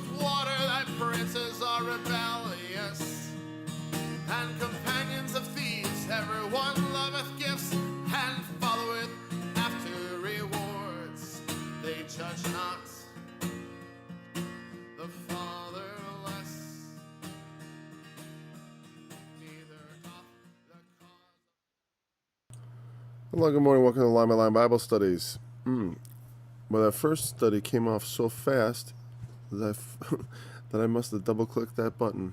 of water, thy princes are rebellious, and companions of thieves, everyone loveth gifts, and followeth after rewards. They judge not the fatherless, neither doth the cause. Hello, good morning. Welcome to Line by Line Bible Studies. Well, that first study came off so fast that that I must have double-clicked that button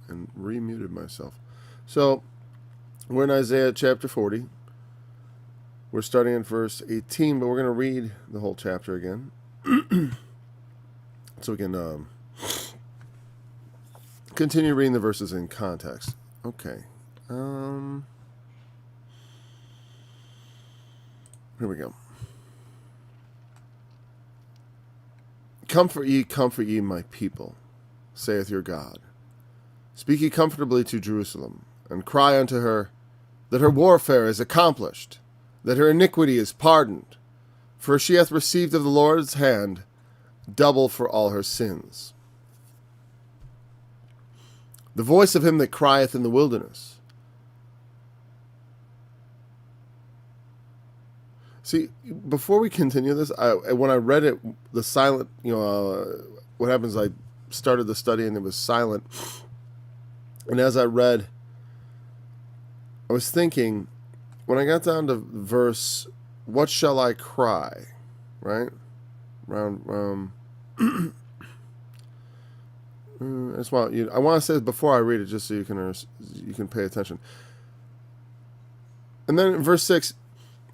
and remuted myself. So, we're in Isaiah chapter 40. We're starting in verse 18, but we're going to read the whole chapter again. So we can continue reading the verses in context. Okay. Here we go. Comfort ye, my people, saith your God. Speak ye comfortably to Jerusalem, and cry unto her that her warfare is accomplished, that her iniquity is pardoned, for she hath received of the Lord's hand double for all her sins. The voice of him that crieth in the wilderness. See, before we continue this, when I read it, the silent, what happens, I started the study and it was silent. And as I read, I was thinking, when I got down to verse, what shall I cry? Right? That's why I want to say this before I read it, just so you can pay attention. And then in verse 6,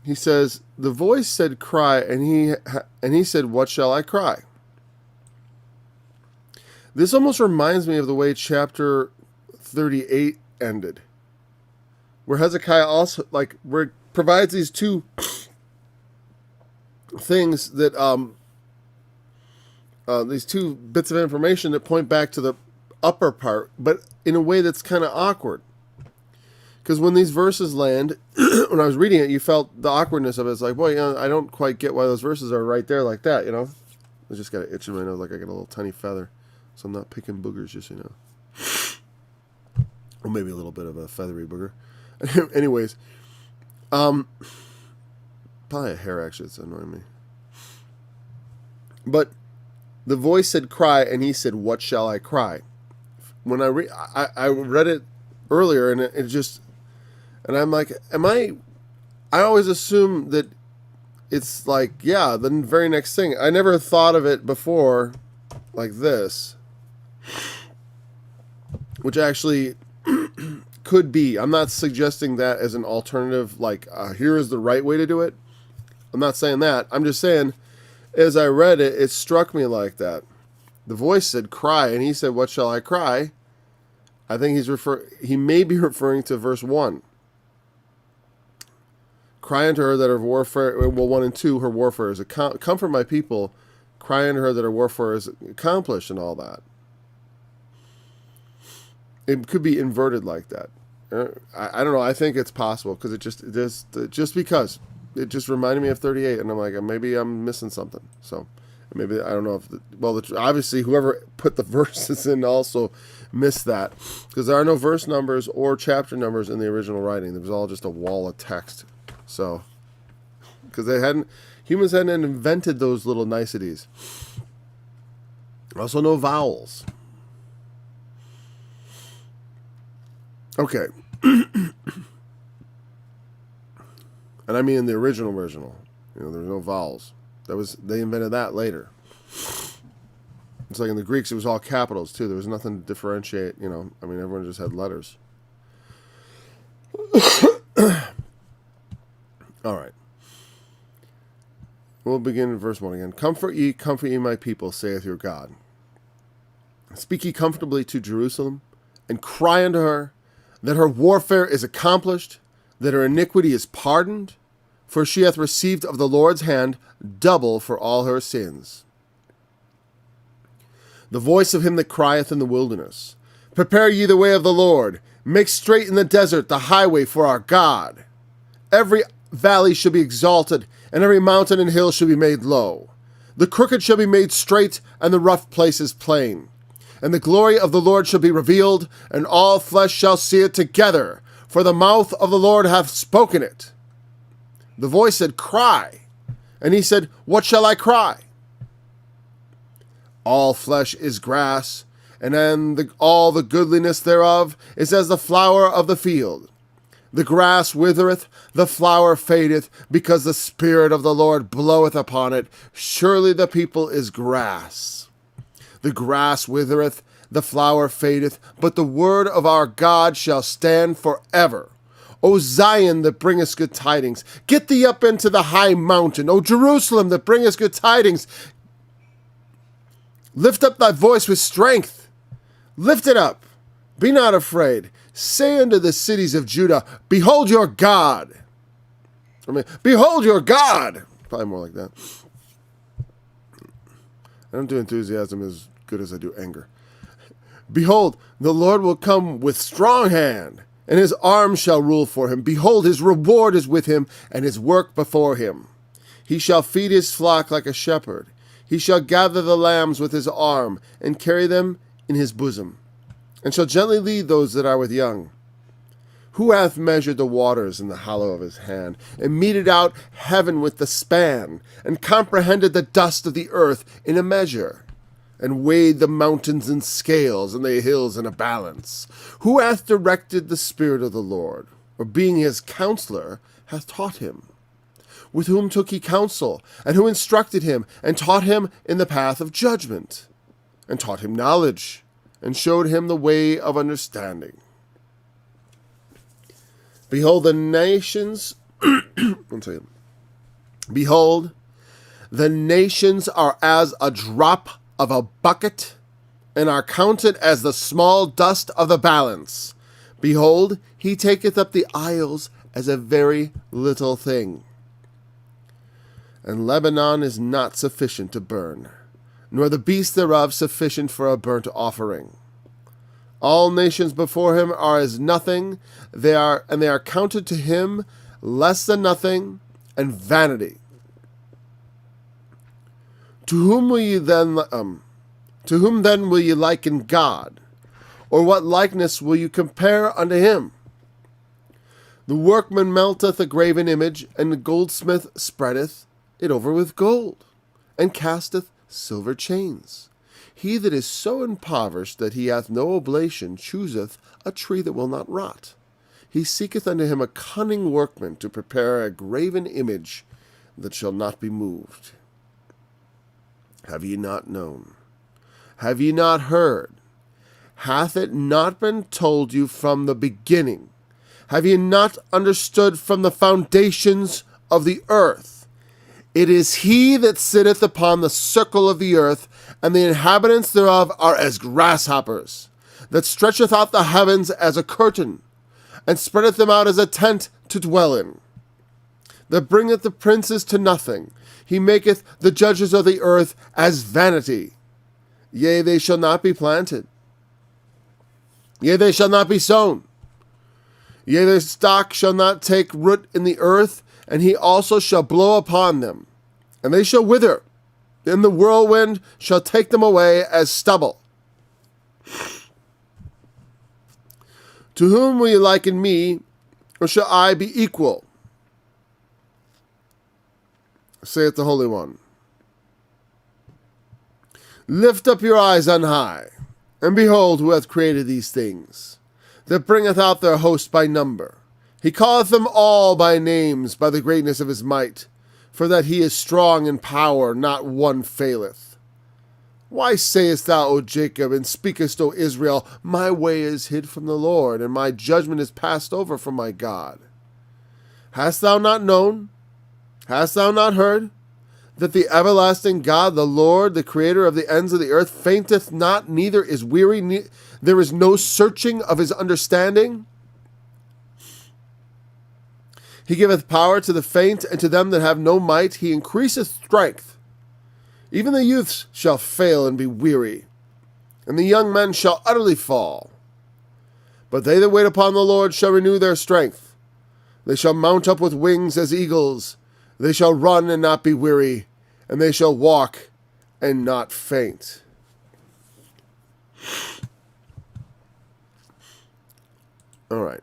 he says, the voice said, cry, and he said, what shall I cry? This almost reminds me of the way chapter 38 ended, where Hezekiah also, provides these two things that, these two bits of information that point back to the upper part, but in a way that's kind of awkward. Because when these verses land, when I was reading it, you felt the awkwardness of it. It's like, boy, I don't quite get why those verses are right there like that, I just got an itch in my nose like I got a little tiny feather. So I'm not picking boogers, just so you know. Or maybe a little bit of a feathery booger. Anyways, probably a hair, actually, it's annoying me. But the voice said, cry, and he said, what shall I cry? When I read it earlier, and it just... And I'm like, I always assume that it's like, yeah, the very next thing. I never thought of it before like this. Which actually could be. I'm not suggesting that as an alternative, here is the right way to do it. I'm not saying that. I'm just saying, as I read it, it struck me like that. The voice said, cry, and he said, what shall I cry? I think he may be referring to verse 1. Cry unto her that her warfare, 1 and 2, her warfare is comfort my people. Cry unto her that her warfare is accomplished and all that. It could be inverted like that. I don't know. I think it's possible because just because it just reminded me of 38, and I'm like, maybe I'm missing something. So maybe I don't know if obviously whoever put the verses in also missed that, because there are no verse numbers or chapter numbers in the original writing. There was all just a wall of text. So, because humans hadn't invented those little niceties. Also, no vowels. Okay. And I mean in the original. There were no vowels. They invented that later. It's like in the Greeks, it was all capitals too. There was nothing to differentiate. Everyone just had letters. All right. We'll begin in verse 1 again. Comfort ye, my people, saith your God. Speak ye comfortably to Jerusalem, and cry unto her that her warfare is accomplished, that her iniquity is pardoned, for she hath received of the Lord's hand double for all her sins. The voice of him that crieth in the wilderness, prepare ye the way of the Lord, make straight in the desert the highway for our God. Every valley shall be exalted, and every mountain and hill shall be made low. The crooked shall be made straight, and the rough places plain. And the glory of the Lord shall be revealed, and all flesh shall see it together, for the mouth of the Lord hath spoken it. The voice said, Cry. And he said, What shall I cry? All flesh is grass, and all the goodliness thereof is as the flower of the field. The grass withereth, the flower fadeth, because the Spirit of the Lord bloweth upon it. Surely the people is grass. The grass withereth, the flower fadeth, but the word of our God shall stand forever. O Zion, that bringest good tidings, get thee up into the high mountain. O Jerusalem, that bringest good tidings, lift up thy voice with strength. Lift it up. Be not afraid. Say unto the cities of Judah, Behold your God. Behold your God. Probably more like that. I don't do enthusiasm as good as I do anger. Behold, the Lord will come with strong hand, and his arm shall rule for him. Behold, his reward is with him, and his work before him. He shall feed his flock like a shepherd. He shall gather the lambs with his arm, and carry them in his bosom, and shall gently lead those that are with young. Who hath measured the waters in the hollow of his hand, and meted out heaven with the span, and comprehended the dust of the earth in a measure, and weighed the mountains in scales, and the hills in a balance? Who hath directed the Spirit of the Lord, or being his counselor, hath taught him? With whom took he counsel, and who instructed him, and taught him in the path of judgment, and taught him knowledge, and showed him the way of understanding? Behold, the nations, Behold, the nations are as a drop of a bucket, and are counted as the small dust of the balance. Behold, he taketh up the isles as a very little thing. And Lebanon is not sufficient to burn, nor the beasts thereof sufficient for a burnt offering. All nations before him are as nothing, they are counted to him less than nothing, and vanity. To whom then will ye liken God? Or what likeness will you compare unto him? The workman melteth a graven image, and the goldsmith spreadeth it over with gold, and casteth silver chains. He that is so impoverished that he hath no oblation chooseth a tree that will not rot. He seeketh unto him a cunning workman to prepare a graven image that shall not be moved. Have ye not known? Have ye not heard? Hath it not been told you from the beginning? Have ye not understood from the foundations of the earth? It is he that sitteth upon the circle of the earth, and the inhabitants thereof are as grasshoppers, that stretcheth out the heavens as a curtain, and spreadeth them out as a tent to dwell in, that bringeth the princes to nothing. He maketh the judges of the earth as vanity. Yea, they shall not be planted. Yea, they shall not be sown. Yea, their stock shall not take root in the earth, and he also shall blow upon them, and they shall wither. Then the whirlwind shall take them away as stubble. To whom will ye liken me, or shall I be equal? Saith the Holy One. Lift up your eyes on high, and behold who hath created these things, that bringeth out their host by number. He calleth them all by names, by the greatness of his might, for that he is strong in power, not one faileth. Why sayest thou, O Jacob, and speakest, O Israel, my way is hid from the Lord, and my judgment is passed over from my God? Hast thou not known? Hast thou not heard? That the everlasting God, the Lord, the creator of the ends of the earth, fainteth not, neither is weary, there is no searching of his understanding? He giveth power to the faint, and to them that have no might he increaseth strength. Even the youths shall fail and be weary, and the young men shall utterly fall. But they that wait upon the Lord shall renew their strength. They shall mount up with wings as eagles. They shall run and not be weary, and they shall walk and not faint. All right.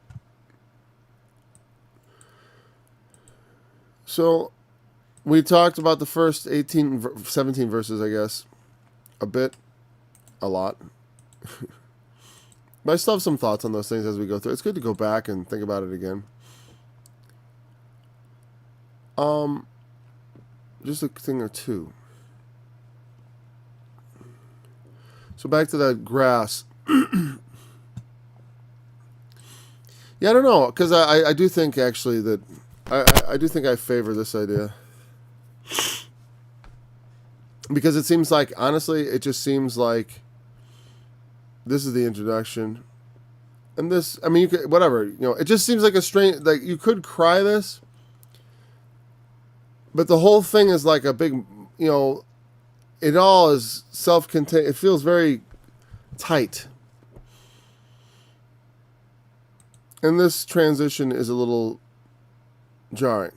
So we talked about the first 17 verses, I guess, a lot. But I still have some thoughts on those things as we go through. It's good to go back and think about it again. Just a thing or two. So back to that grass. Yeah, I don't know, because I do think actually that I do think I favor this idea, because it seems like, honestly, it just seems like this is the introduction, and this, I mean, you could, whatever, it just seems like a strange, like you could cry this, but the whole thing is like a big, it all is self-contained. It feels very tight. And this transition is a little jarring.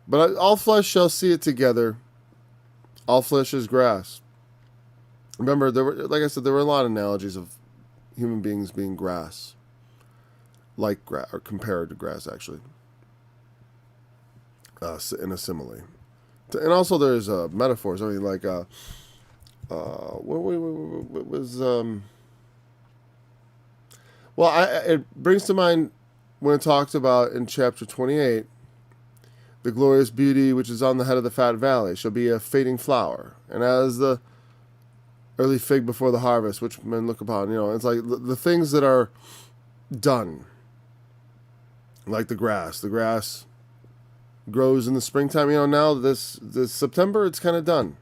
But all flesh shall see it together. All flesh is grass. Remember, like I said, there were a lot of analogies of human beings being grass. Like grass, or compared to grass, actually. In a simile. And also there's metaphors. I mean, like, what was... Well, it brings to mind when it talks about in chapter 28, the glorious beauty which is on the head of the fat valley shall be a fading flower, and as the early fig before the harvest, which men look upon. It's like the things that are done, like the grass. The grass grows in the springtime. Now this September, it's kind of done.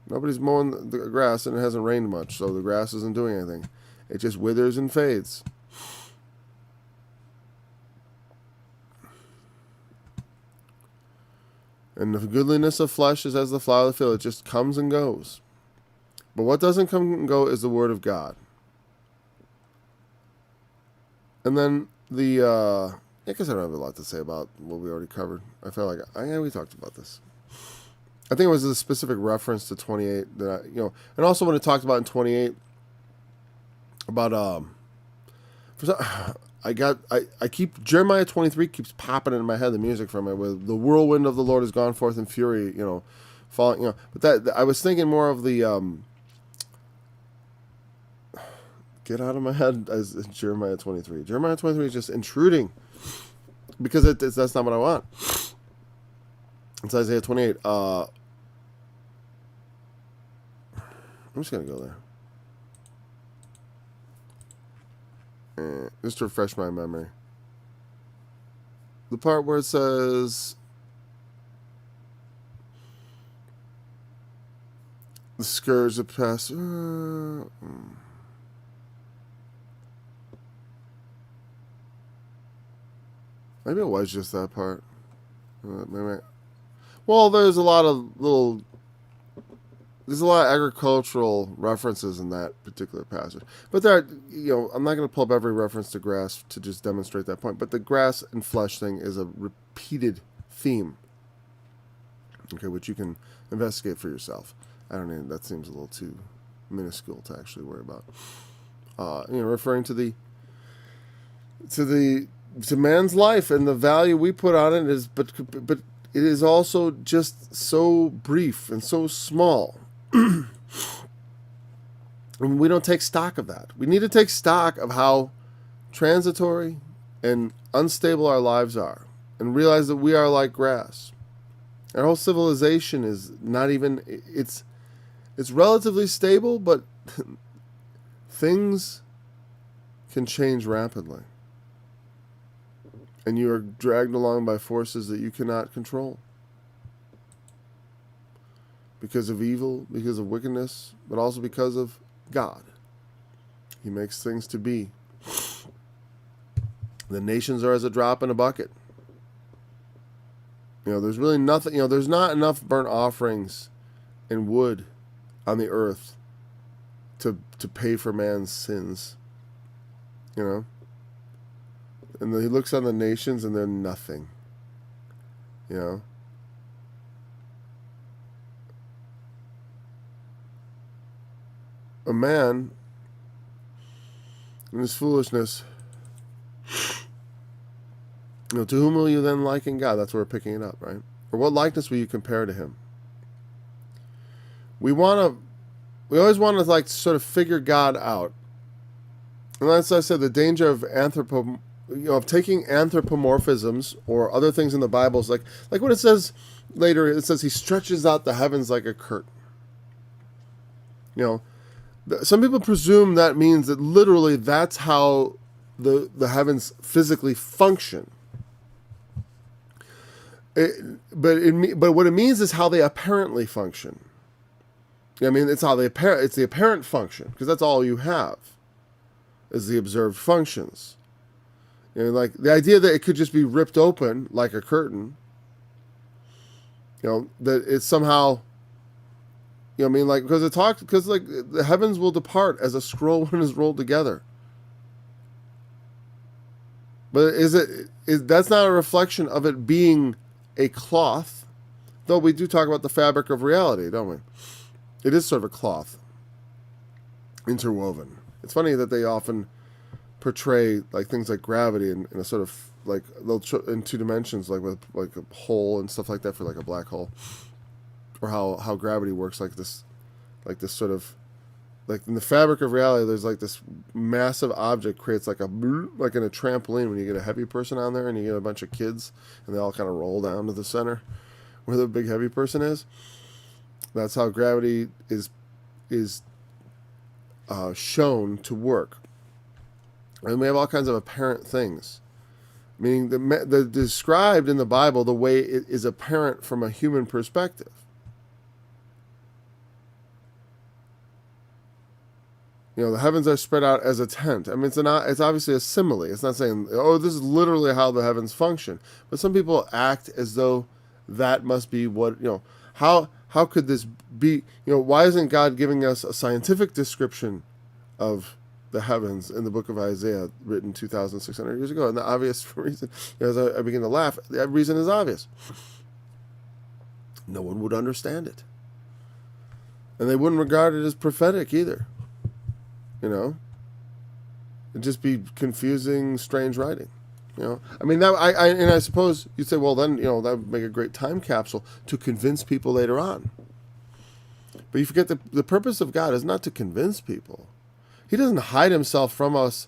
Nobody's mowing the grass, and it hasn't rained much, so the grass isn't doing anything. It just withers and fades. And the goodliness of flesh is as the flower of the field. It just comes and goes. But what doesn't come and go is the word of God. And then I guess I don't have a lot to say about what we already covered. I felt like, we talked about this. I think it was a specific reference to 28 that and also when it talked about in 28 about I keep Jeremiah 23 keeps popping in my head, the music from it, with the whirlwind of the Lord has gone forth in fury, falling, but that I was thinking more of the get out of my head as Jeremiah 23. Jeremiah 23 is just intruding because that's not what I want. It's Isaiah 28. I'm just gonna go there. Just to refresh my memory. The part where it says the scourge of past. Maybe it was just that part. Maybe. Well, there's a lot of agricultural references in that particular passage. But I'm not going to pull up every reference to grass to just demonstrate that point. But the grass and flesh thing is a repeated theme. Okay, which you can investigate for yourself. I don't know, that seems a little too minuscule to actually worry about. Referring to man's life and the value we put on it is, but it is also just so brief and so small. And we don't take stock of that. We need to take stock of how transitory and unstable our lives are, and realize that we are like grass. Our whole civilization is not even, it's relatively stable, but things can change rapidly. And you are dragged along by forces that you cannot control. Because of evil, because of wickedness, but also because of God. He makes things to be. The nations are as a drop in a bucket. There's really nothing, there's not enough burnt offerings and wood on the earth to pay for man's sins. And then he looks on the nations and they're nothing. a man in his foolishness, to whom will you then liken God? That's where we're picking it up, right? Or what likeness will you compare to him? We always want to like sort of figure God out. And as I said, the danger of of taking anthropomorphisms or other things in the Bible is like what it says later. It says he stretches out the heavens like a curtain. Some people presume that means that literally that's how the heavens physically function. But what it means is how they apparently function. It's it's the apparent function, because that's all you have is the observed functions. Like the idea that it could just be ripped open like a curtain, that it's somehow, because the heavens will depart as a scroll when it is rolled together. But that's not a reflection of it being a cloth, though we do talk about the fabric of reality, don't we? It is sort of a cloth, interwoven. It's funny that they often portray like things like gravity in a sort of like in two dimensions, like with like a hole and stuff like that for like a black hole, or how gravity works like this sort of like in the fabric of reality. There's like this massive object creates like in a trampoline when you get a heavy person on there and you get a bunch of kids and they all kind of roll down to the center where the big heavy person is. That's how gravity is shown to work. And we have all kinds of apparent things, meaning the described in the Bible the way it is apparent from a human perspective. The heavens are spread out as a tent. It's obviously a simile. It's not saying, oh, this is literally how the heavens function. But some people act as though that must be what, how could this be, why isn't God giving us a scientific description of the heavens in the book of Isaiah, written 2,600 years ago? And the obvious reason, as I begin to laugh, the reason is obvious. No one would understand it. And they wouldn't regard it as prophetic either. It'd just be confusing, strange writing. I suppose you'd say, well, then, that would make a great time capsule to convince people later on. But you forget the purpose of God is not to convince people. He doesn't hide himself from us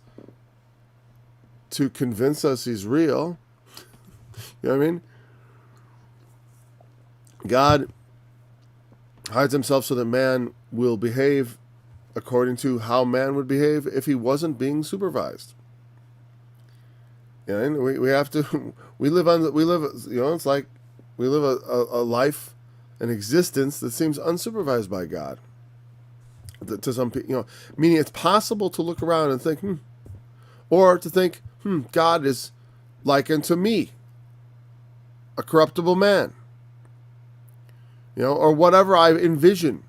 to convince us he's real. You know what I mean? God hides himself so that man will behave according to how man would behave if he wasn't being supervised. And we have to, it's like we live a life, an existence that seems unsupervised by God. To some people, meaning it's possible to look around and think, or to think, God is like unto me, a corruptible man, or whatever I envision.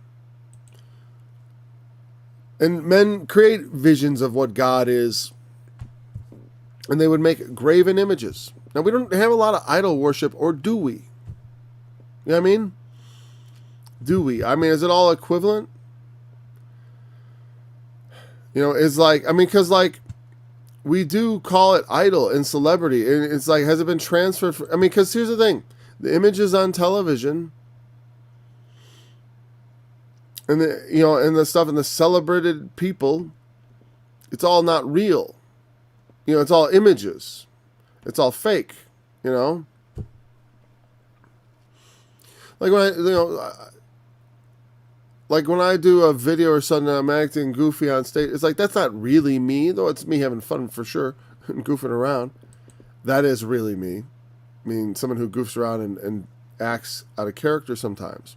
And men create visions of what God is, and they would make graven images. Now, we don't have a lot of idol worship, or do we? You know what I mean? Do we? Is it all equivalent? It's like, because like we do call it idol and celebrity, and it's like, has it been transferred? Because here's the thing: the images on television, and and the stuff and the celebrated people, it's all not real. It's all images. It's all fake. Like when I do a video or something, I'm acting goofy on stage. It's like, that's not really me, though it's me having fun for sure and goofing around. That is really me. Someone who goofs around and acts out of character sometimes.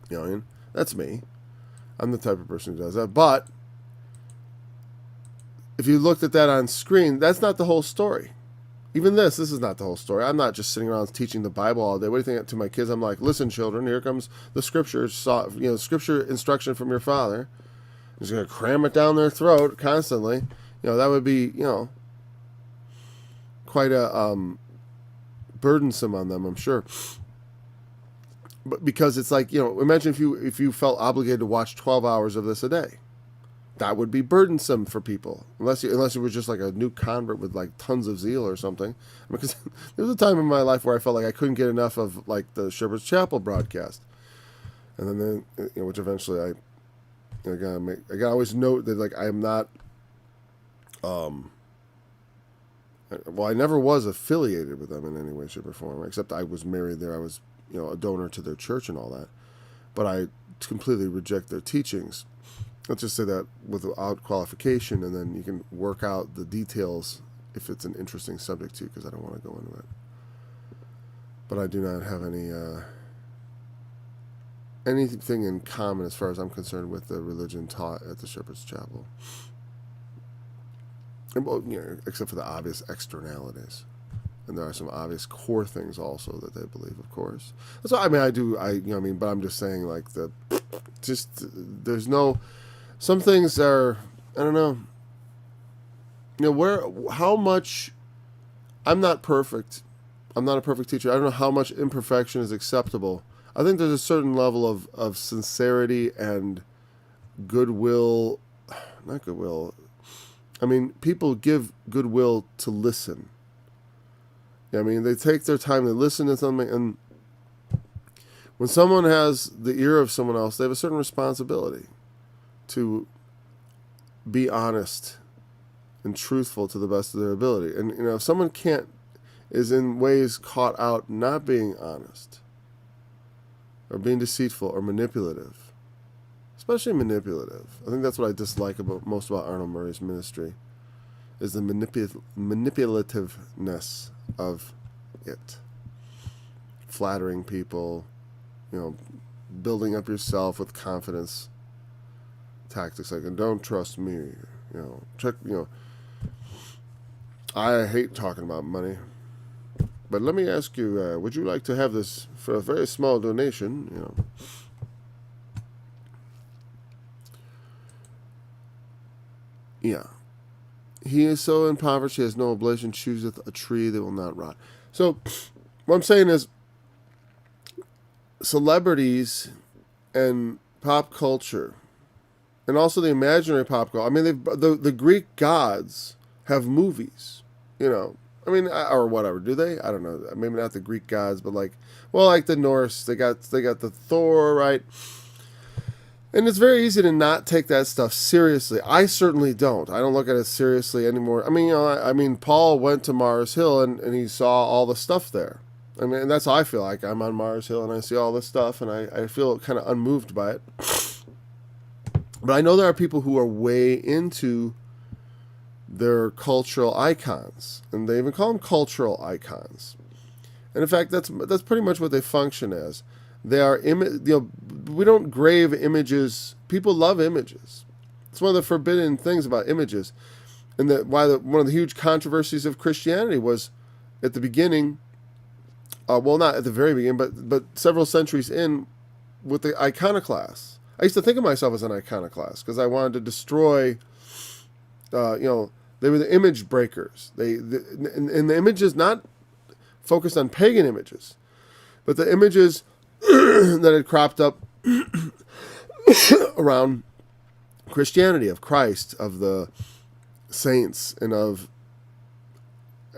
That's me. I'm the type of person who does that. But if you looked at that on screen, that's not the whole story. Even this is not the whole story. I'm not just sitting around teaching the Bible all day. What do you think to my kids? I'm like, listen, children, here comes the scripture, scripture instruction from your father. He's going to cram it down their throat constantly. That would be, quite a burdensome on them, I'm sure. but because it's like, imagine if you felt obligated to watch 12 hours of this a day. That would be burdensome for people, unless it was just like a new convert with like tons of zeal or something. Because there was a time in my life where I felt like I couldn't get enough of like the Shepherd's Chapel broadcast, and then which eventually I gotta always note that like I am not, well, I never was affiliated with them in any way, shape, or form, except I was married there. I was a donor to their church and all that, but I completely reject their teachings. Let's just say that without qualification, and then you can work out the details if it's an interesting subject to you, because I don't want to go into it. But I do not have anything in common as far as I'm concerned with the religion taught at the Shepherd's Chapel. And, well, except for the obvious externalities. And there are some obvious core things also that they believe, of course. So, but I'm just saying, like, there's no... Some things are, I don't know, how much, I'm not perfect. I'm not a perfect teacher. I don't know how much imperfection is acceptable. I think there's a certain level of sincerity and goodwill, not goodwill. I mean, people give goodwill to listen. They take their time to listen to something, and when someone has the ear of someone else, they have a certain responsibility to be honest and truthful to the best of their ability. And if someone is in ways caught out not being honest or being deceitful or manipulative, especially manipulative. I think that's what I dislike most about Arnold Murray's ministry, is the manipulativeness of it. Flattering people, building up yourself with confidence tactics like, and don't trust me, check, I hate talking about money, but let me ask you, would you like to have this for a very small donation, Yeah. He is so impoverished he has no oblation, chooseth a tree that will not rot. So, what I'm saying is, celebrities and pop culture, and also the imaginary pop culture. I mean, the Greek gods have movies, or whatever. Do they? I don't know. Maybe not the Greek gods, but like the Norse. They got the Thor, right? And it's very easy to not take that stuff seriously. I certainly don't. I don't look at it seriously anymore. I mean, Paul went to Mars Hill and he saw all the stuff there. I mean, and that's how I feel. Like I'm on Mars Hill and I see all this stuff, and I feel kind of unmoved by it. But I know there are people who are way into their cultural icons, and they even call them cultural icons. And in fact, that's pretty much what they function as. They are we don't grave images. People love images. It's one of the forbidden things about images, and one of the huge controversies of Christianity was at the beginning. Well, not at the very beginning, but several centuries in, with the iconoclasts. I used to think of myself as an iconoclast because I wanted to destroy, they were the image breakers. And the images not focused on pagan images, but the images that had cropped up around Christianity, of Christ, of the saints, and of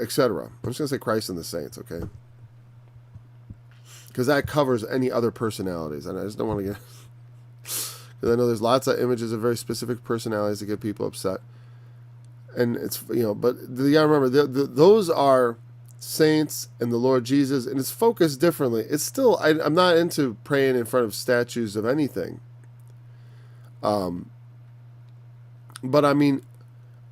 etc. I'm just going to say Christ and the saints, okay? Because that covers any other personalities, and I just don't want to get... Because I know there's lots of images of very specific personalities that get people upset. And it's, but you gotta remember, those are saints and the Lord Jesus, and it's focused differently. It's still, I'm not into praying in front of statues of anything. But I mean,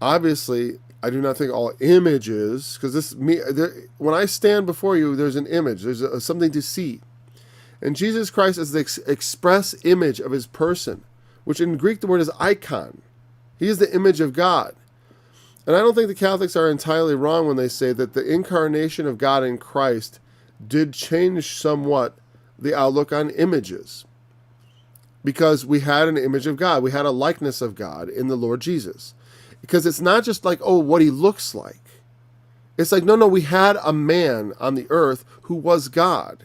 obviously, I do not think all images, because when I stand before you, there's an image, there's something to see. And Jesus Christ is the express image of his person, which in Greek the word is icon. He is the image of God. And I don't think the Catholics are entirely wrong when they say that the incarnation of God in Christ did change somewhat the outlook on images. Because we had an image of God. We had a likeness of God in the Lord Jesus. Because it's not just like, what he looks like. It's like, no, we had a man on the earth who was God.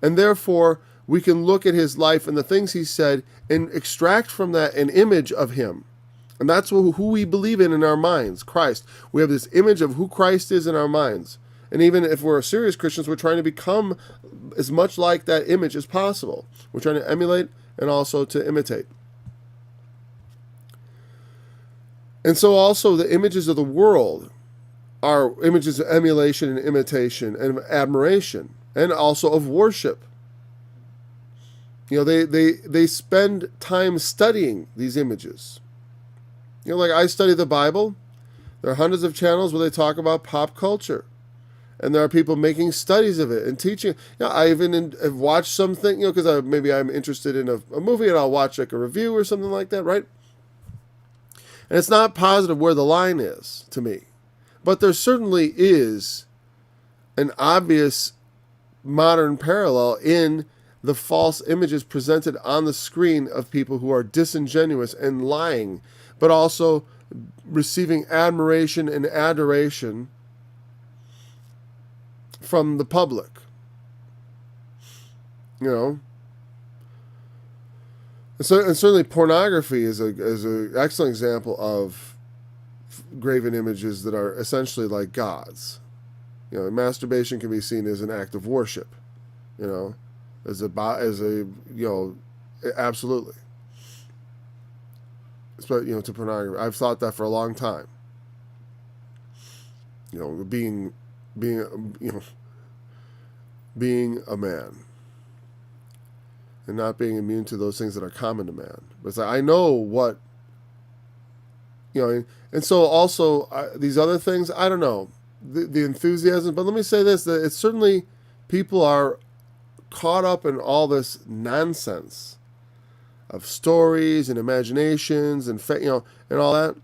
And therefore, we can look at his life and the things he said and extract from that an image of him. And that's who we believe in our minds, Christ. We have this image of who Christ is in our minds. And even if we're serious Christians, we're trying to become as much like that image as possible. We're trying to emulate and also to imitate. And so also the images of the world are images of emulation and imitation and admiration, and also of worship. They spend time studying these images. Like I study the Bible. There are hundreds of channels where they talk about pop culture. And there are people making studies of it and teaching. I even have watched something, because maybe I'm interested in a movie and I'll watch like a review or something like that, right? And it's not positive where the line is to me. But there certainly is an obvious modern parallel in the false images presented on the screen of people who are disingenuous and lying, but also receiving admiration and adoration from the public. And certainly pornography is an excellent example of graven images that are essentially like gods. Masturbation can be seen as an act of worship. Absolutely. But to pornography, I've thought that for a long time. Being a man and not being immune to those things that are common to man. But it's like, I know what, and so also these other things, I don't know, the enthusiasm, but let me say this, that it's certainly, people are caught up in all this nonsense of stories and imaginations and, and all that.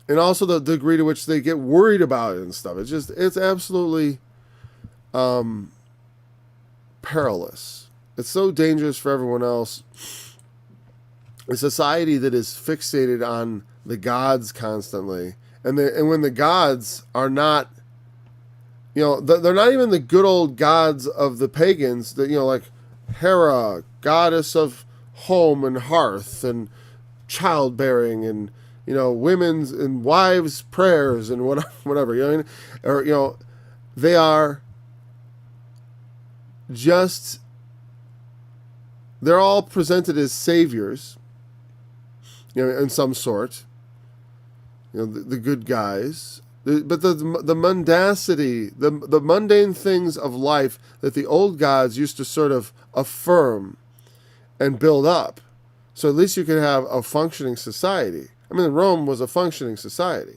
And also the degree to which they get worried about it and stuff. It's absolutely perilous. It's so dangerous for everyone else. A society that is fixated on the gods constantly. And when the gods are not, they're not even the good old gods of the pagans, that, like Hera, goddess of home and hearth and childbearing and, women's and wives' prayers and whatever, or, they are just, they're all presented as saviors, in some sort, the good guys, but the mundacity, the mundane things of life that the old gods used to sort of affirm and build up, so at least you could have a functioning society. I mean, Rome was a functioning society,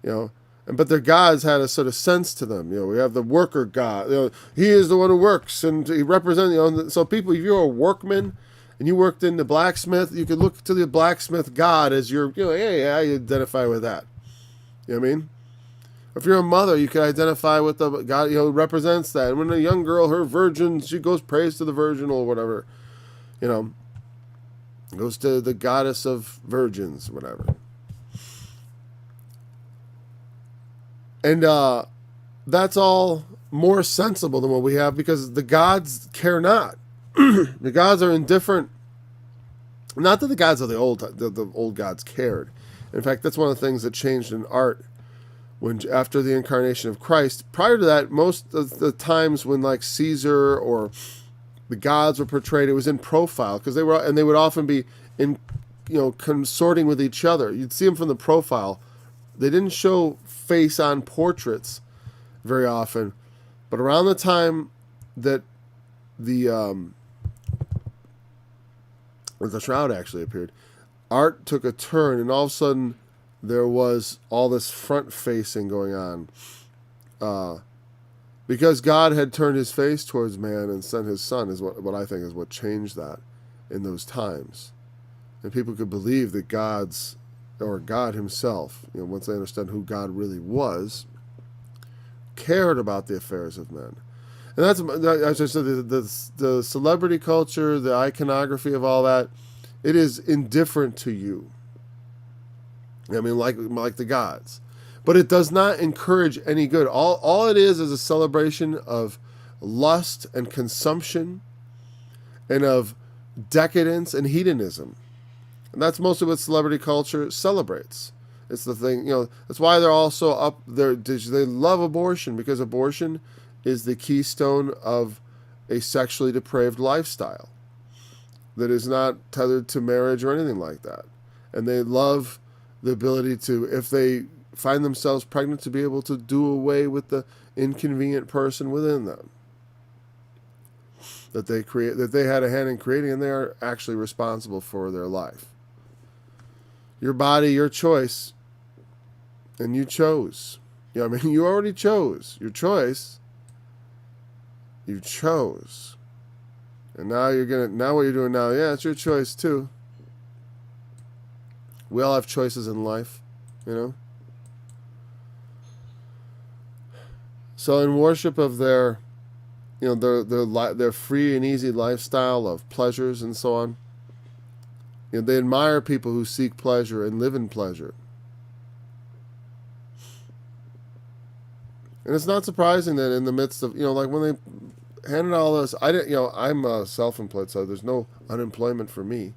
but their gods had a sort of sense to them. We have the worker god. He is the one who works, and he represents. So people, if you're a workman and you worked in the blacksmith, you could look to the blacksmith god as your, hey, I identify with that. You know what I mean? If you're a mother, you can identify with the god, who represents that. And when a young girl, her virgin, she goes praise to the virgin or whatever, goes to the goddess of virgins, whatever. And that's all more sensible than what we have, because the gods care not. The gods are indifferent. Not that the gods of the old gods cared. In fact, that's one of the things that changed in art after the incarnation of Christ. Prior to that, most of the times when like Caesar or the gods were portrayed, it was in profile, because they would often be in, consorting with each other. You'd see them from the profile. They didn't show face-on portraits very often, but around the time that the shroud actually appeared, art took a turn, and all of a sudden there was all this front-facing going on. Because God had turned his face towards man and sent his son, is what I think is what changed that in those times. And people could believe that God himself, once they understood who God really was, cared about the affairs of men. And that's, as I said, the celebrity culture, the iconography of all that, it is indifferent to you. I mean, like the gods. But it does not encourage any good. All it is a celebration of lust and consumption and of decadence and hedonism. And that's mostly what celebrity culture celebrates. It's the thing, that's why they're also up there. They love abortion, because abortion is the keystone of a sexually depraved lifestyle that is not tethered to marriage or anything like that. And they love the ability to, if they find themselves pregnant, to be able to do away with the inconvenient person within them that they had a hand in creating, and they are actually responsible for their life. Your body, your choice, and you chose. You already chose. Your choice, you chose. And now what you're doing now, it's your choice too. We all have choices in life, So in worship of their their free and easy lifestyle of pleasures and so on, they admire people who seek pleasure and live in pleasure. And it's not surprising that in the midst of, like when they handed all this, I'm self-employed, so there's no unemployment for me.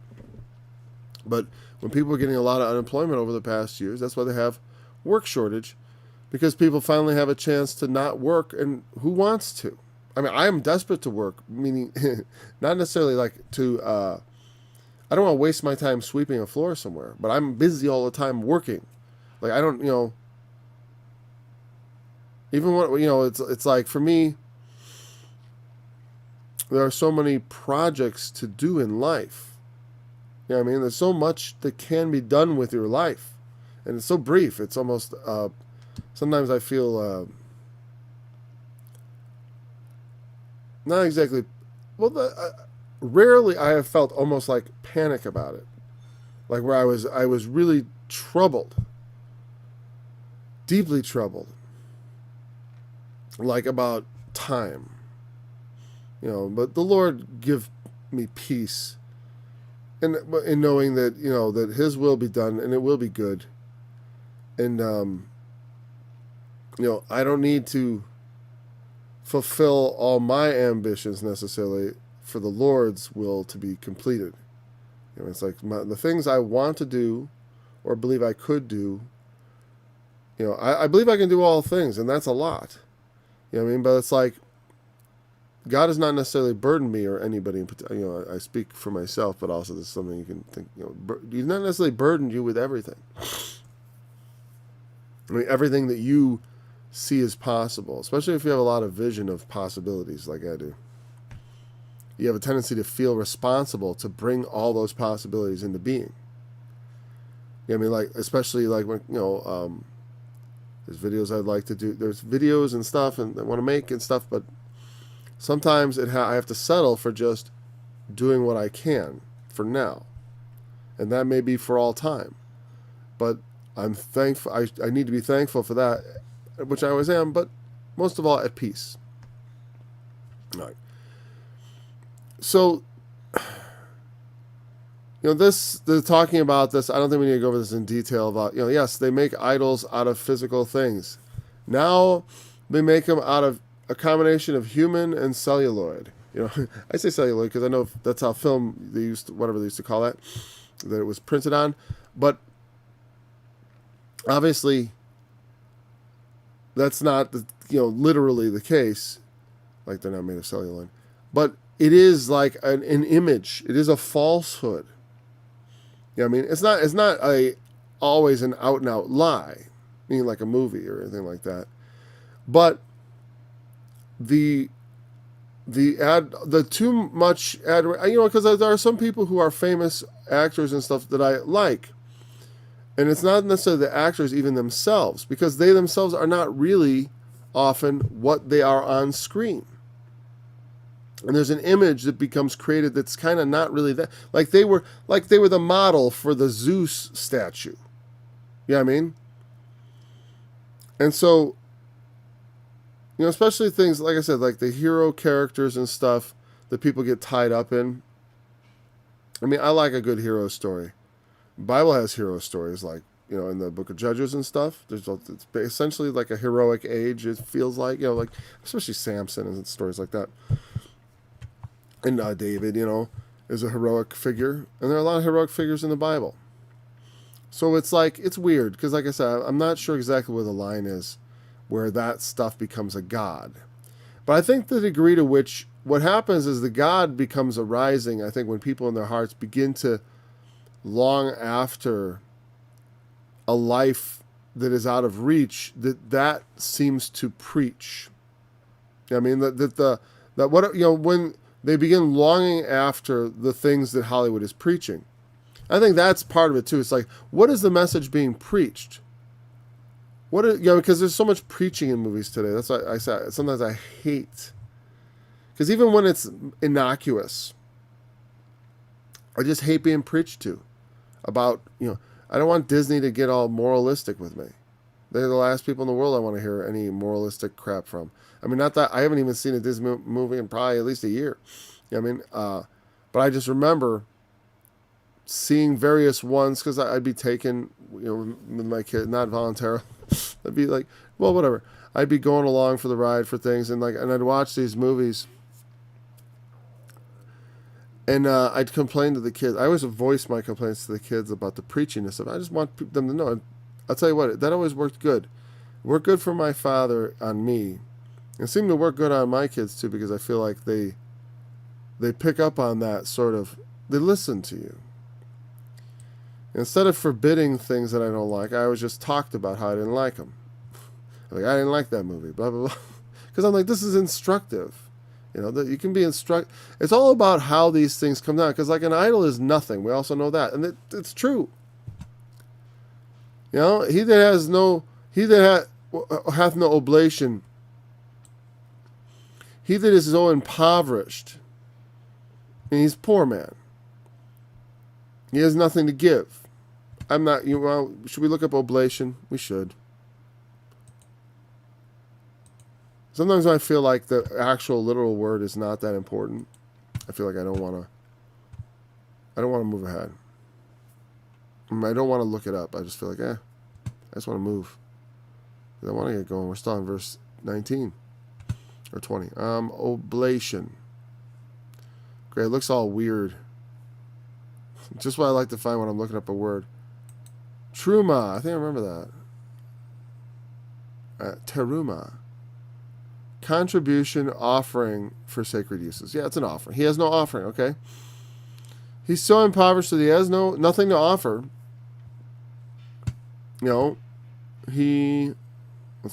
But when people are getting a lot of unemployment over the past years, that's why they have work shortage, because people finally have a chance to not work, and who wants to? I am desperate to work, meaning not necessarily like to, I don't want to waste my time sweeping a floor somewhere, but I'm busy all the time working. Like, I don't, even when, it's like, for me, there are so many projects to do in life. There's so much that can be done with your life, and it's so brief. It's almost, sometimes I feel, not exactly, rarely I have felt almost like panic about it. Like where I was really troubled, deeply troubled, like about time, but the Lord give me peace in knowing that, that His will be done, and it will be good. And, I don't need to fulfill all my ambitions necessarily for the Lord's will to be completed. It's like the things I want to do or believe I could do, I believe I can do all things, and that's a lot. But it's like, God has not necessarily burdened me or anybody in particular. I speak for myself, but also this is something you can think, He's not necessarily burdened you with everything. Everything that you see as possible, especially if you have a lot of vision of possibilities like I do. You have a tendency to feel responsible to bring all those possibilities into being. Especially like when, there's videos I'd like to do. There's videos and stuff and I want to make and stuff, but sometimes I have to settle for just doing what I can for now. And that may be for all time. But I'm thankful. I need to be thankful for that, which I always am, but most of all at peace. All right. So, they're talking about this. I don't think we need to go over this in detail about, yes, they make idols out of physical things. Now they make them out of a combination of human and celluloid. I say celluloid because I know that's how film whatever they used to call that it was printed on. But obviously, that's not literally the case. Like, they're not made of celluloid, but it is like an image. It is a falsehood. It's not always an out and out lie, meaning like a movie or anything like that. But the too much ad, because there are some people who are famous actors and stuff that I like. And it's not necessarily the actors even themselves, because they themselves are not really often what they are on screen. And there's an image that becomes created that's kind of not really that. Like they were the model for the Zeus statue. You know what I mean? And so, especially things, like I said, like the hero characters and stuff that people get tied up in. I like a good hero story. The Bible has hero stories like in the Book of Judges and stuff. It's essentially like a heroic age. It feels like, like especially Samson and stories like that. And David, is a heroic figure, and there are a lot of heroic figures in the Bible. So it's like, it's weird because, like I said, I'm not sure exactly where the line is, where that stuff becomes a god. But I think the degree to which what happens is the god becomes arising. I think when people in their hearts begin to long after a life that is out of reach, that seems to preach. I mean, when they begin longing after the things that Hollywood is preaching, I think that's part of it too. It's like, what is the message being preached? Because there's so much preaching in movies today. That's why I say sometimes I hate, because even when it's innocuous, I just hate being preached to about, I don't want Disney to get all moralistic with me. They're the last people in the world I want to hear any moralistic crap from. I mean, not that I haven't even seen a Disney movie in probably at least a year. But I just remember seeing various ones because I'd be taken, with my kid, not voluntarily. I'd be like, well, whatever. I'd be going along for the ride for things, and I'd watch these movies, and I'd complain to the kids. I always voice my complaints to the kids about the preachiness of it. I just want them to know. I'll tell you what, that always worked good. It worked good for my father on me. It seemed to work good on my kids too, because I feel like they pick up on that sort of. They listen to you. Instead of forbidding things that I don't like, I always just talked about how I didn't like them. Like, I didn't like that movie, blah, blah, blah. Because I'm like, this is instructive. That you can be It's all about how these things come down. Because like an idol is nothing. We also know that. And it's true. He that hath no oblation, he that is so impoverished, and he's a poor man. He has nothing to give. I'm not, should we look up oblation? We should. Sometimes I feel like the actual literal word is not that important. I feel like I don't want to move ahead. I don't want to look it up. I just feel like, I just want to move. I want to get going. We're still on verse 19 or 20. Oblation. Great. It looks all weird. Just what I like to find when I'm looking up a word. Truma. I think I remember that. Teruma. Contribution, offering for sacred uses. Yeah, it's an offering. He has no offering, okay? He's so impoverished that he has nothing to offer. Let's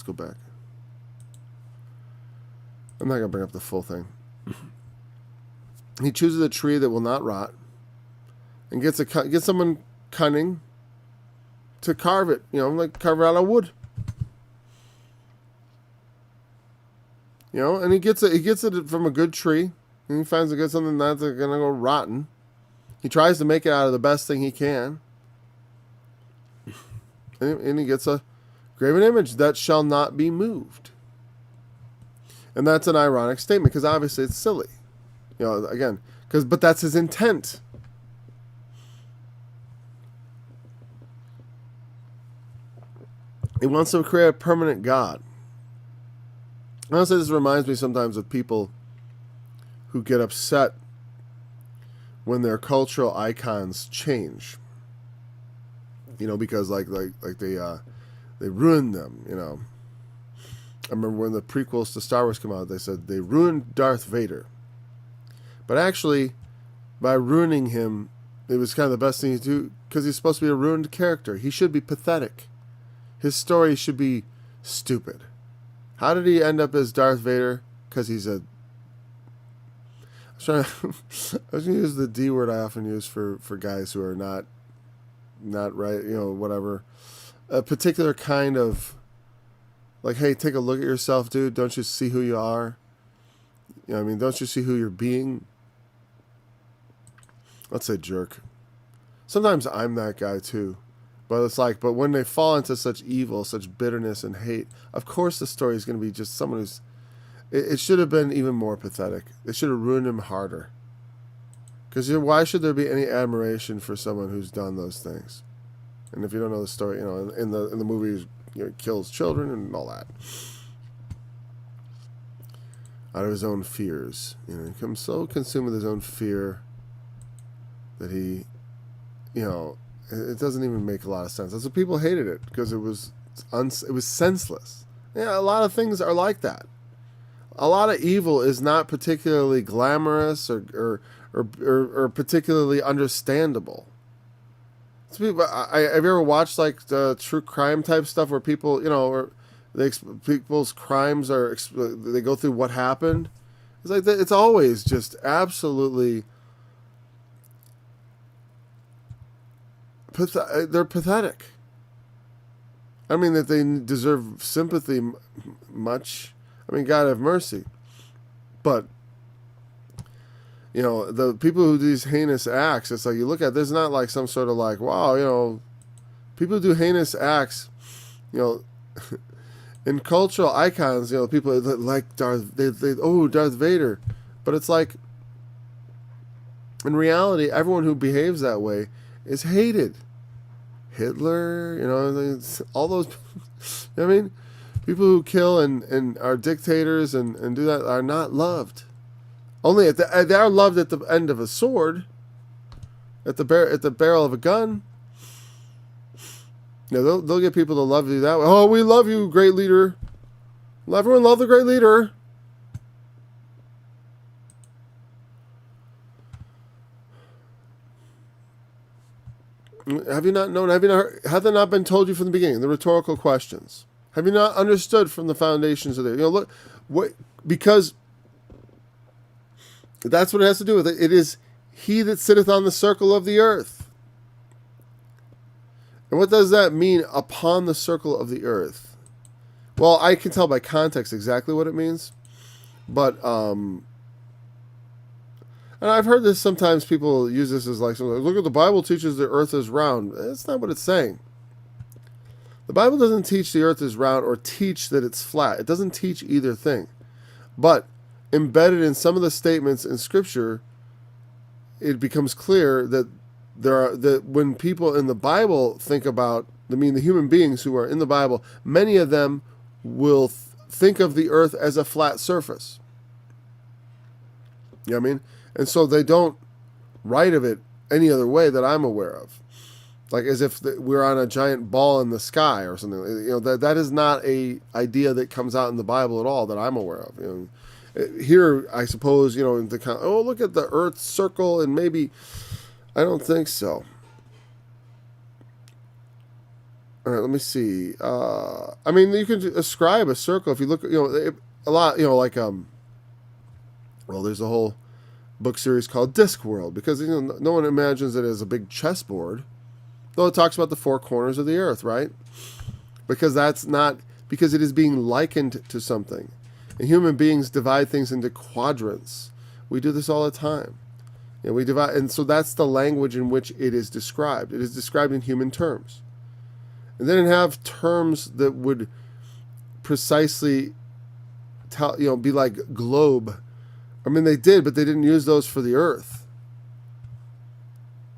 go back. I'm not going to bring up the full thing. He chooses a tree that will not rot and gets someone cunning to carve it, carve it out of wood. And he gets it from a good tree, and he finds something that's going to go rotten. He tries to make it out of the best thing he can. And he gets a graven image that shall not be moved. And that's an ironic statement, because obviously it's silly. But that's his intent. He wants to create a permanent God. Honestly, this reminds me sometimes of people who get upset when their cultural icons change. Because they ruined them. I remember when the prequels to Star Wars came out, they said they ruined Darth Vader. But actually, by ruining him, it was kind of the best thing to do, because he's supposed to be a ruined character. He should be pathetic. His story should be stupid. How did he end up as Darth Vader? Because he's a... I was going to use the D word I often use for guys who are not right, whatever. A particular kind of... Like, hey, take a look at yourself, dude. Don't you see who you are? Don't you see who you're being? Let's say jerk. Sometimes I'm that guy too. But it's like, but when they fall into such evil, such bitterness and hate, of course the story is going to be just someone who's... It should have been even more pathetic. It should have ruined him harder. Because why should there be any admiration for someone who's done those things? And if you don't know the story, in the movie, he kills children and all that out of his own fears. He becomes so consumed with his own fear that he, it doesn't even make a lot of sense. That's what people hated it, because it was senseless. Yeah, a lot of things are like that. A lot of evil is not particularly glamorous or particularly understandable. Have you ever watched like the true crime type stuff where people, or people's crimes they go through what happened? It's like it's always just absolutely they're pathetic. I don't mean that they deserve sympathy much. I mean, God have mercy. But, the people who do these heinous acts, it's like you look at, there's not like some sort of like, wow, people who do heinous acts, in cultural icons, people like Darth Vader. But it's like, in reality, everyone who behaves that way is hated. Hitler, all those, I mean, people who kill and are dictators and do that are not loved. Only they are loved at the end of a sword, at the barrel of a gun. They'll get people to love you that way. Oh, we love you, great leader. Everyone love the great leader. Have you not known? Have you not heard, have they not been told you from the beginning? The rhetorical questions. Have you not understood from the foundations of the? Because that's what it has to do with it. It is he that sitteth on the circle of the earth. And what does that mean, upon the circle of the earth? Well, I can tell by context exactly what it means. But, and I've heard this sometimes, people use this as like, look at the Bible teaches the earth is round. That's not what it's saying. The Bible doesn't teach the earth is round or teach that it's flat. It doesn't teach either thing. But embedded in some of the statements in Scripture, it becomes clear that that when people in the Bible think about, the human beings who are in the Bible, many of them will think of the earth as a flat surface. You know what I mean? And so they don't write of it any other way that I'm aware of. Like as if we're on a giant ball in the sky or something. That is not a idea that comes out in the Bible at all that I'm aware of. Here, I suppose, look at the Earth's circle, and maybe, I don't think so. All right, let me see. You can ascribe a circle if you look, a lot, there's a whole book series called Discworld, because no one imagines it as a big chessboard, though it talks about the four corners of the earth, right? Because it is being likened to something. And human beings divide things into quadrants. We do this all the time. We divide, and so that's the language in which it is described. It is described in human terms. And then have terms that would precisely be like globe. They did, but they didn't use those for the earth.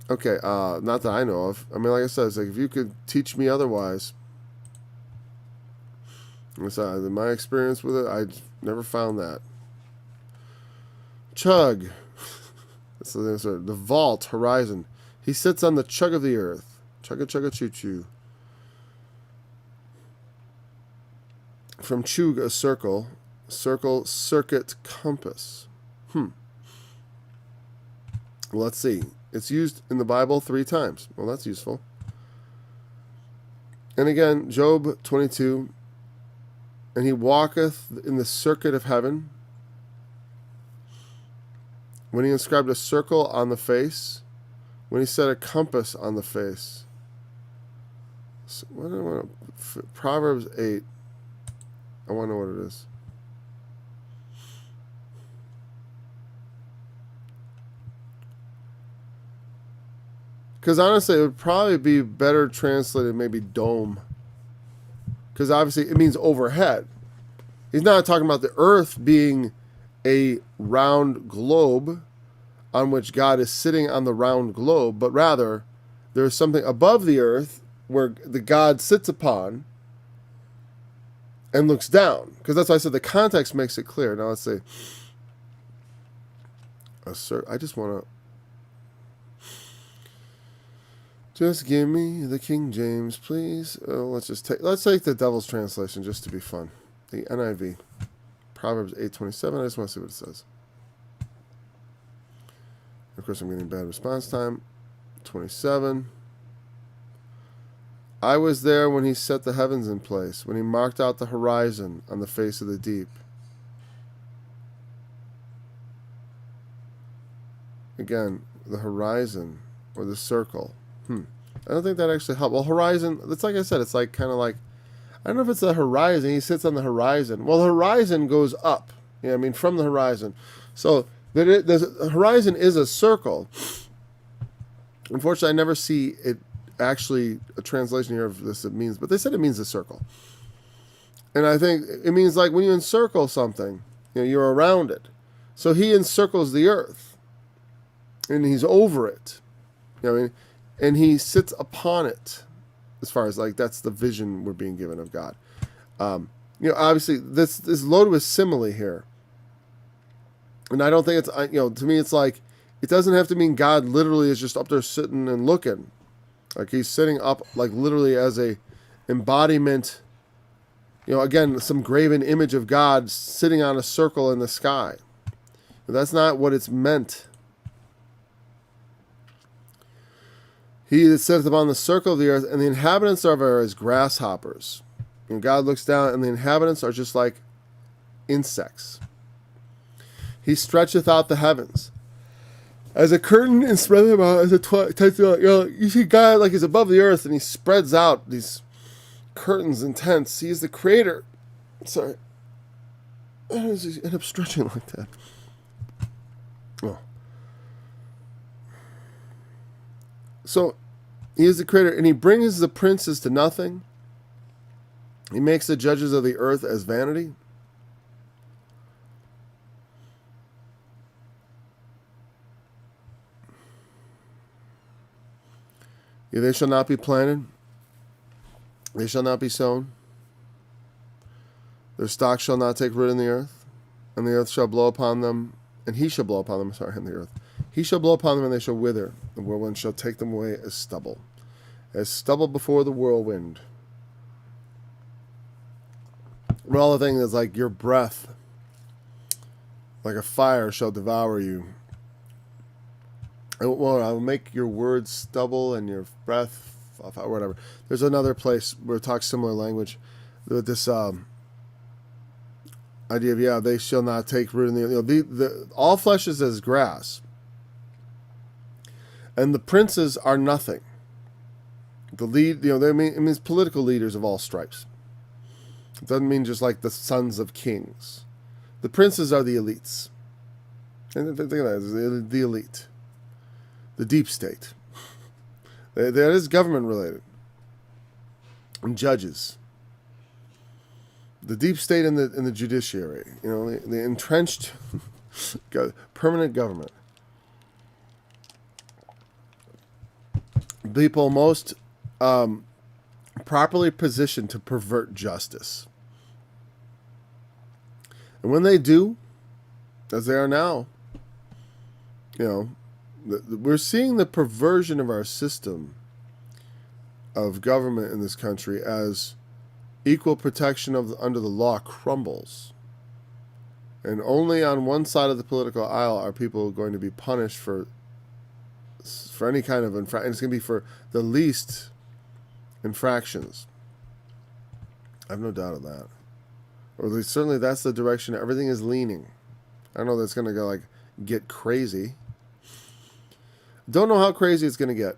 Okay, not that I know of. Like I said, it's like if you could teach me otherwise. In my experience with it, I never found that. Chug. The vault, horizon. He sits on the chug of the earth. Chugga chugga choo choo. From chug, a circle. Circle, circuit, compass. Well, let's see. It's used in the Bible 3 times. Well, that's useful. And again, Job 22. And he walketh in the circuit of heaven. When he inscribed a circle on the face. When he set a compass on the face. So, Proverbs 8. I want to know what it is. Because honestly, it would probably be better translated maybe dome. Because obviously it means overhead. He's not talking about the earth being a round globe on which God is sitting on the round globe, but rather there is something above the earth where the God sits upon and looks down. Because that's why I said the context makes it clear. Now let's see. I just want to... Just give me the King James, please. Let's take the Devil's Translation just to be fun. The NIV. Proverbs 8:27. I just want to see what it says. Of course, I'm getting bad response time. 27. I was there when he set the heavens in place, when he marked out the horizon on the face of the deep. Again, the horizon or the circle. I don't think that actually helped. Well, horizon, it's like I said, it's like kind of like, I don't know if it's the horizon. He sits on the horizon. Well, the horizon goes up. Yeah, I mean, from the horizon. So the horizon is a circle. Unfortunately, I never see it actually, a translation here of this it means, but they said it means a circle. And I think it means like when you encircle something, you're around it. So he encircles the earth. And he's over it. You know what I mean? And he sits upon it, as far as like that's the vision we're being given of God. Obviously this is loaded with simile here, and I don't think it's to me it's like it doesn't have to mean God literally is just up there sitting and looking, like he's sitting up like literally as a embodiment. Again, some graven image of God sitting on a circle in the sky. That's not what it's meant. He that sitteth upon the circle of the earth, and the inhabitants of her as grasshoppers. And God looks down, and the inhabitants are just like insects. He stretcheth out the heavens as a curtain and spreadeth them out as a you see God like he's above the earth, and he spreads out these curtains and tents. He is the creator. Sorry. How does he end up stretching like that? Oh. So, he is the creator, and he brings the princes to nothing. He makes the judges of the earth as vanity. Yeah, they shall not be planted. They shall not be sown. Their stock shall not take root in the earth, and the earth shall blow upon them, and he shall blow upon them, in the earth. He shall blow upon them, and they shall wither. The whirlwind shall take them away as stubble before the whirlwind. But all the thing is like your breath, like a fire, shall devour you. I will make your words stubble and your breath, whatever. There's another place where it talks similar language. This idea of they shall not take root in the all flesh is as grass. And the princes are nothing. It means political leaders of all stripes. It doesn't mean just like the sons of kings. The princes are the elites. And think of that, the elite. The deep state. That is government related. And judges. The deep state in the judiciary. The entrenched permanent government. People most properly positioned to pervert justice. And when they do, as they are now, we're seeing the perversion of our system of government in this country as equal protection under the law crumbles. And only on one side of the political aisle are people going to be punished for any kind of infraction. And it's going to be for the least infractions. I have no doubt of that. Or at least certainly that's the direction everything is leaning. I know that's going to get crazy. Don't know how crazy it's going to get.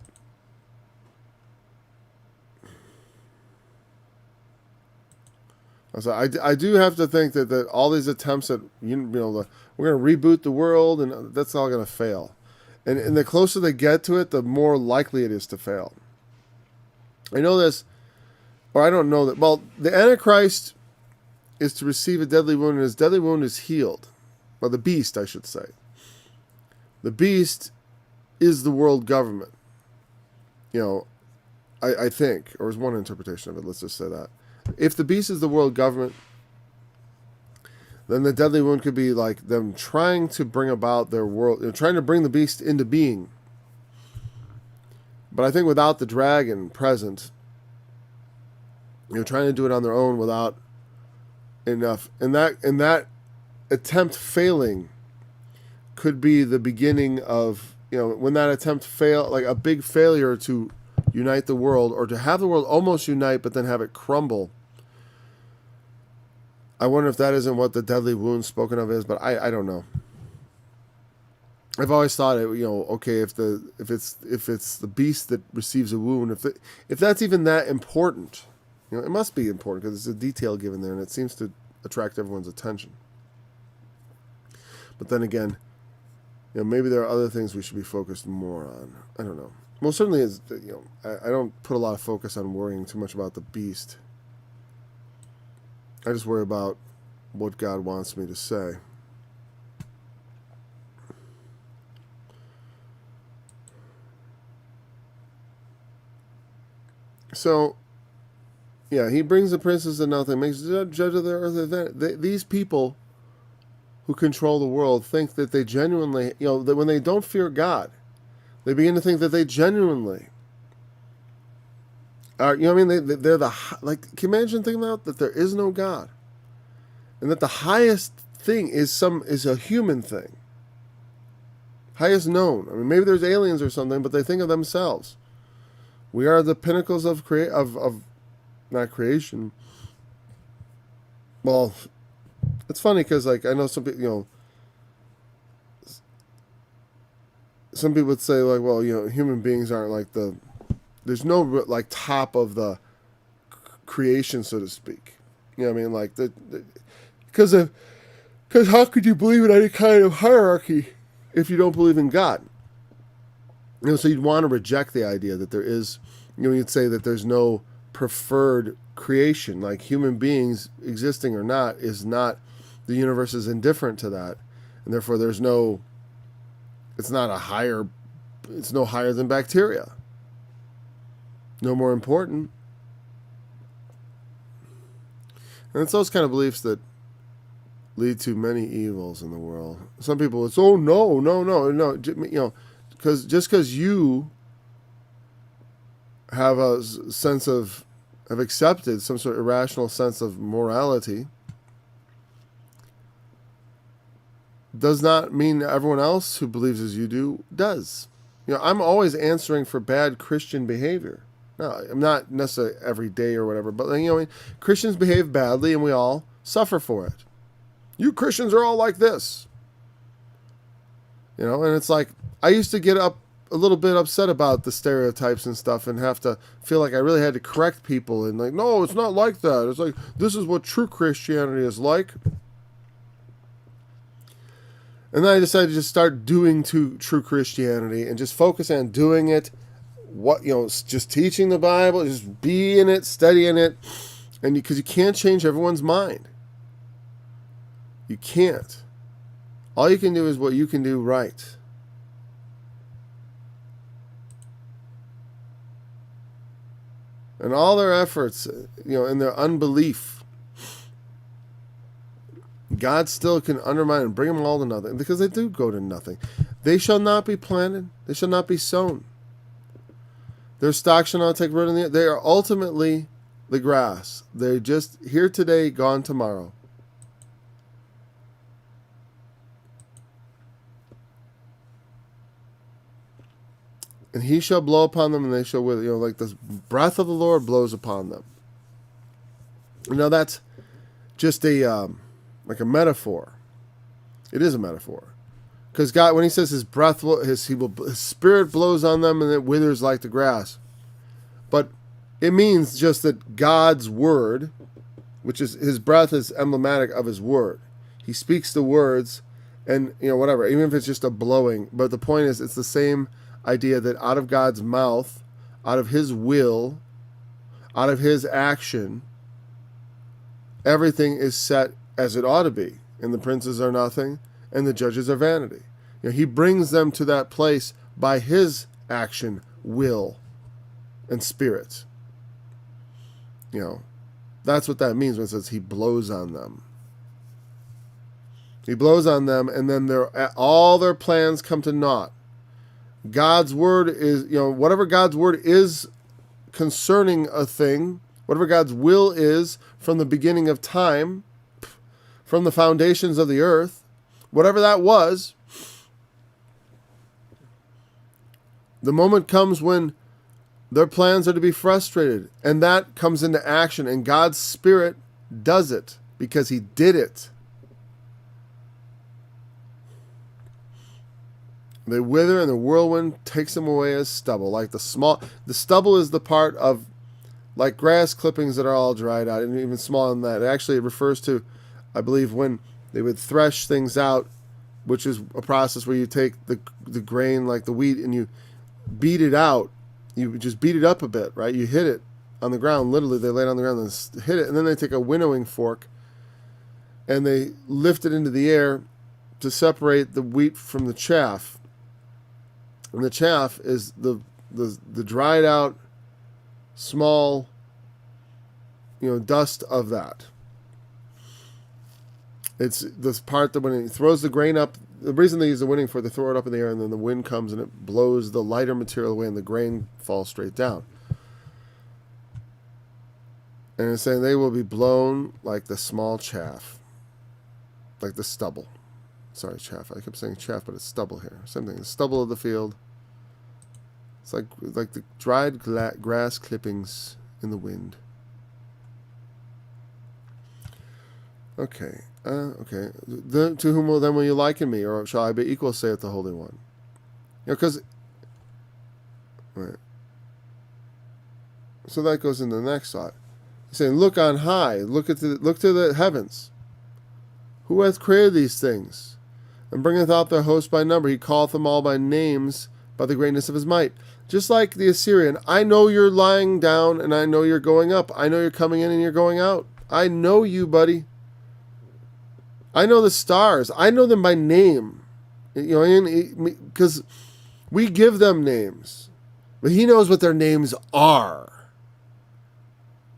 So I do have to think that all these attempts at we're going to reboot the world, and that's all going to fail. And the closer they get to it, the more likely it is to fail. I know this, or I don't know that. Well, the Antichrist is to receive a deadly wound, and his deadly wound is healed. Well, the beast, I should say. The beast is the world government. I think, or is one interpretation of it, let's just say that. If the beast is the world government, then the deadly wound could be like them trying to bring about their world, trying to bring the beast into being. But I think without the dragon present, trying to do it on their own without enough, and that attempt failing could be the beginning of, when that attempt fail, like a big failure to unite the world, or to have the world almost unite but then have it crumble. I wonder if that isn't what the deadly wound spoken of is, but I don't know. I've always thought it, okay, if it's the beast that receives a wound, if that's even that important, it must be important because it's a detail given there and it seems to attract everyone's attention. But then again, maybe there are other things we should be focused more on. I don't know. Well, certainly is, I don't put a lot of focus on worrying too much about the beast. I just worry about what God wants me to say. So, yeah, he brings the princes to nothing, makes the judge of the earth. These people who control the world think that they genuinely, that when they don't fear God, they begin to think that they genuinely are, they're the, like, can you imagine thinking about that there is no God, and that the highest thing is a human thing, highest known. I mean, maybe there's aliens or something, but they think of themselves. We are the pinnacles of not creation. Well, it's funny because, like, I know some people, some people would say, like, well, human beings aren't like there's no, like, top of the creation, so to speak. Like, because how could you believe in any kind of hierarchy if you don't believe in God? So you'd want to reject the idea that there is, you'd say that there's no preferred creation, like human beings existing or not is not, the universe is indifferent to that, and therefore it's no higher than bacteria, no more important. And it's those kind of beliefs that lead to many evils in the world. Some people would say, oh, no, because just because you have a sense of, have accepted some sort of irrational sense of morality, does not mean everyone else who believes as you do does. I'm always answering for bad Christian behavior. No, I'm not necessarily every day or whatever, but Christians behave badly and we all suffer for it. You Christians are all like this. And it's like, I used to get a little bit upset about the stereotypes and stuff and have to feel like I really had to correct people and like, no, it's not like that. It's like, this is what true Christianity is like. And then I decided to just start doing true Christianity and just focus on doing it. Just teaching the Bible, just be in it, studying it. And because you can't change everyone's mind. You can't. All you can do is what you can do right. And all their efforts, in their unbelief, God still can undermine and bring them all to nothing, because they do go to nothing. They shall not be planted. They shall not be sown. Their stock shall not take root in the earth. They are ultimately the grass. They're just here today, gone tomorrow. And he shall blow upon them, and they shall wither. Like the breath of the Lord blows upon them. That's just like a metaphor. It is a metaphor, because God, when He says His breath, His Spirit blows on them, and it withers like the grass. But it means just that God's word, which is His breath, is emblematic of His word. He speaks the words, and whatever, even if it's just a blowing. But the point is, it's the same idea that out of God's mouth, out of His will, out of His action, everything is set as it ought to be. And the princes are nothing, and the judges are vanity. He brings them to that place by His action, will. and spirit. You know, that's what that means when it says he blows on them. He blows on them, and then all their plans come to naught. God's word is, whatever God's word is concerning a thing, whatever God's will is from the beginning of time, from the foundations of the earth, whatever that was, the moment comes when their plans are to be frustrated, and that comes into action, and God's Spirit does it because he did it. They wither, and the whirlwind takes them away as stubble. Like the stubble is the part of, like grass clippings that are all dried out, and even smaller than that. Actually, it refers to, I believe, when they would thresh things out, which is a process where you take the grain, like the wheat, and you beat it out. You just beat it up a bit, right? You hit it on the ground. Literally, they lay it on the ground and hit it, and then they take a winnowing fork and they lift it into the air to separate the wheat from the chaff. And the chaff is the dried out small, dust of that. It's this part that when he throws the grain up, the reason they use the winning fork, they throw it up in the air, and then the wind comes and it blows the lighter material away, and the grain falls straight down. And it's saying they will be blown like the small chaff, like the stubble. Sorry, chaff. I kept saying chaff, but it's stubble here. Same thing. The stubble of the field. It's like the dried grass clippings in the wind. Okay. Okay. To whom will you liken me, or shall I be equal, saith the Holy One? Because... Right. So that goes into the next thought. He's saying, look on high. Look to the heavens. Who hath created these things? And bringeth out their host by number. He calleth them all by names, by the greatness of his might. Just like the Assyrian, I know you're lying down, and I know you're going up. I know you're coming in and you're going out. I know you, buddy. I know the stars. I know them by name. Because we give them names. But he knows what their names are.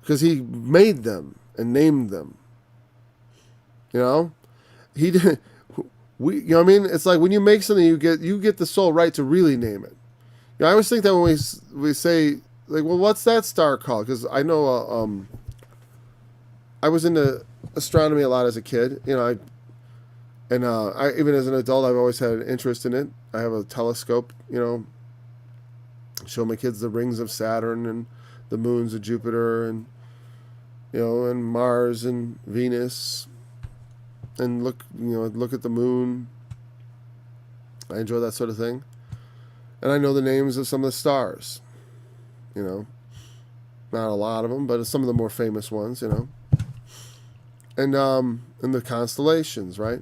Because he made them and named them. He did. It's like when you make something, you get the sole right to really name it. I always think that when we say, like, well, what's that star called? Because I know I was into astronomy a lot as a kid. I even as an adult, I've always had an interest in it. I have a telescope. Show my kids the rings of Saturn and the moons of Jupiter and and Mars and Venus. And look at the moon. I enjoy that sort of thing. And I know the names of some of the stars. Not a lot of them, but some of the more famous ones, And the constellations, right?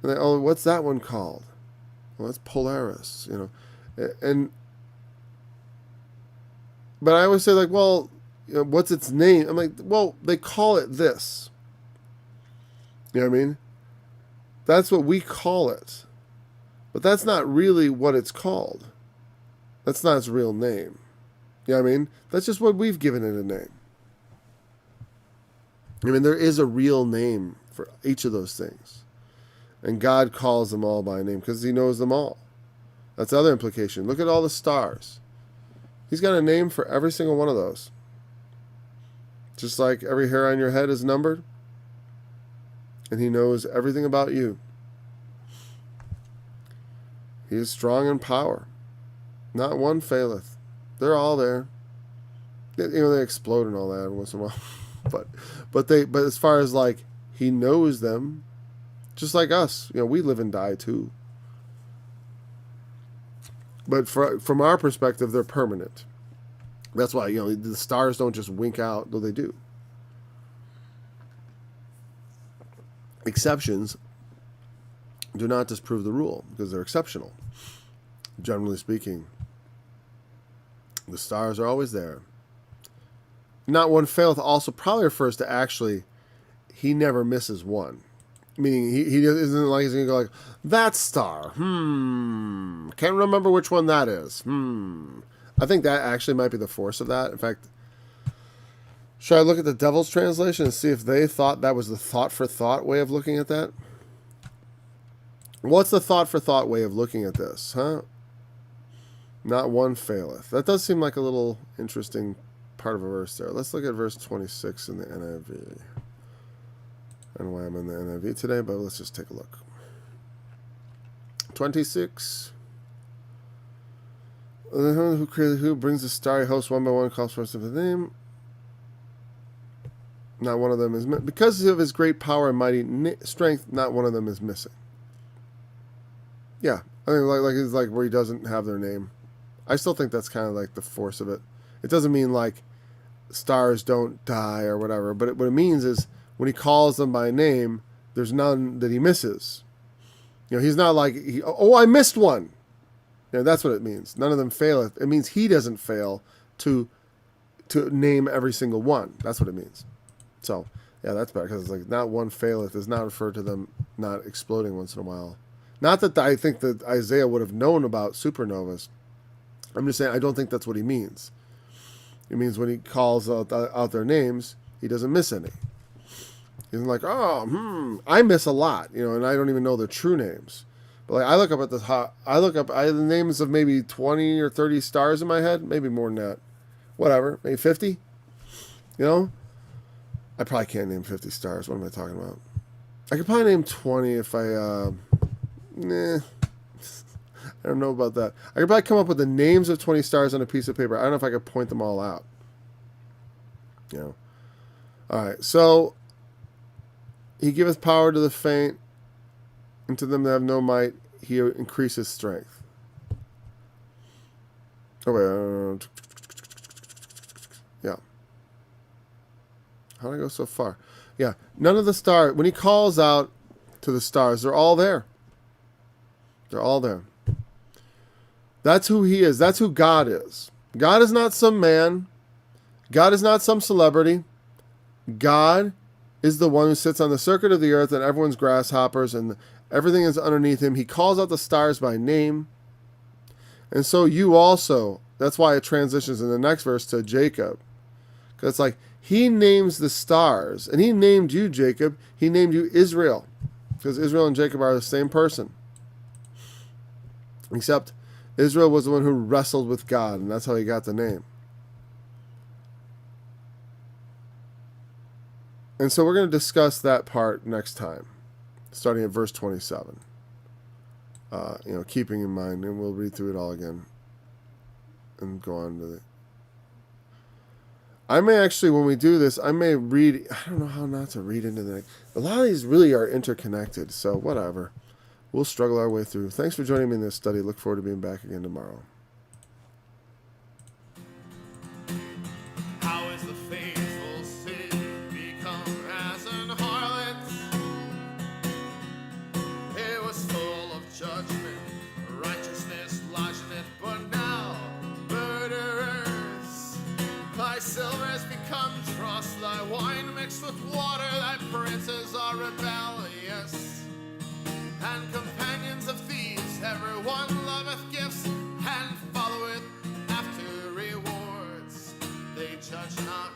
And what's that one called? Well, that's Polaris, But I always say, like, well, what's its name? I'm like, well, they call it this. You know what I mean? That's what we call it. But that's not really what it's called. That's not its real name. You know what I mean? That's just what we've given it a name. There is a real name for each of those things. And God calls them all by name because he knows them all. That's the other implication. Look at all the stars. He's got a name for every single one of those. Just like every hair on your head is numbered. And he knows everything about you. He is strong in power. Not one faileth. They're all there. They explode and all that once in a while. But as far as like he knows them, just like us, we live and die too. But from our perspective, they're permanent. That's why the stars don't just wink out, though they do. Exceptions do not disprove the rule because they're exceptional. Generally speaking, the stars are always there. Not one faileth also probably refers to actually he never misses one. Meaning he isn't like he's going to go like, that star, can't remember which one that is. I think that actually might be the force of that. In fact, should I look at the Devil's translation and see if they thought that was the thought for thought way of looking at that? What's the thought for thought way of looking at this, huh? Not one faileth. That does seem like a little interesting part of a verse there. Let's look at verse 26 in the NIV. I don't know why I'm in the NIV today, but let's just take a look. 26. Who brings the starry host one by one, calls for us of his name. Not one of them is because of his great power and mighty strength. Not one of them is missing. Yeah, I mean, like it's like where he doesn't have their name. I still think that's kind of like the force of it. It doesn't mean like stars don't die or whatever, but what it means is when he calls them by name, there's none that he misses. You know, he's not like, I missed one. You know, that's what it means. None of them faileth. It means he doesn't fail to name every single one. That's what it means. So, yeah, that's better because it's like not one faileth is not referred to them not exploding once in a while. Not that I think that Isaiah would have known about supernovas. I'm just saying I don't think that's what he means. It means when he calls out their names, he doesn't miss any. He's like, I miss a lot, you know, and I don't even know their true names. But like I look up at I have the names of maybe 20 or 30 stars in my head, maybe more than that. Whatever, maybe 50. You know? I probably can't name 50 stars. What am I talking about? I could probably name 20 if I I don't know about that. I could probably come up with the names of 20 stars on a piece of paper. I don't know if I could point them all out. You know. All right. So he giveth power to the faint, and to them that have no might, he increases strength. Oh, wait. Yeah. How did I go so far? Yeah. None of the stars, when he calls out to the stars, they're all there. They're all there. That's who he is. That's who God is. God is not some man. God is not some celebrity. God is the one who sits on the circuit of the earth and everyone's grasshoppers and everything is underneath him. He calls out the stars by name. And so you also, that's why it transitions in the next verse to Jacob. Because it's like, he names the stars. And he named you, Jacob. He named you Israel. Because Israel and Jacob are the same person. Except Israel was the one who wrestled with God, and that's how he got the name. And so we're going to discuss that part next time, starting at verse 27. Keeping in mind, and we'll read through it all again and go on to the... I may actually, when we do this, I may read... I don't know how not to read into the... A lot of these really are interconnected, so whatever. We'll struggle our way through. Thanks for joining me in this study. Look forward to being back again tomorrow. How is the faithful city become as an harlot? It was full of judgment, righteousness lodged in it, but now murderers. Thy silver has become dross, thy wine mixed with water, thy princes are rebellious. And companions of thieves, everyone loveth gifts, and followeth after rewards. They judge not,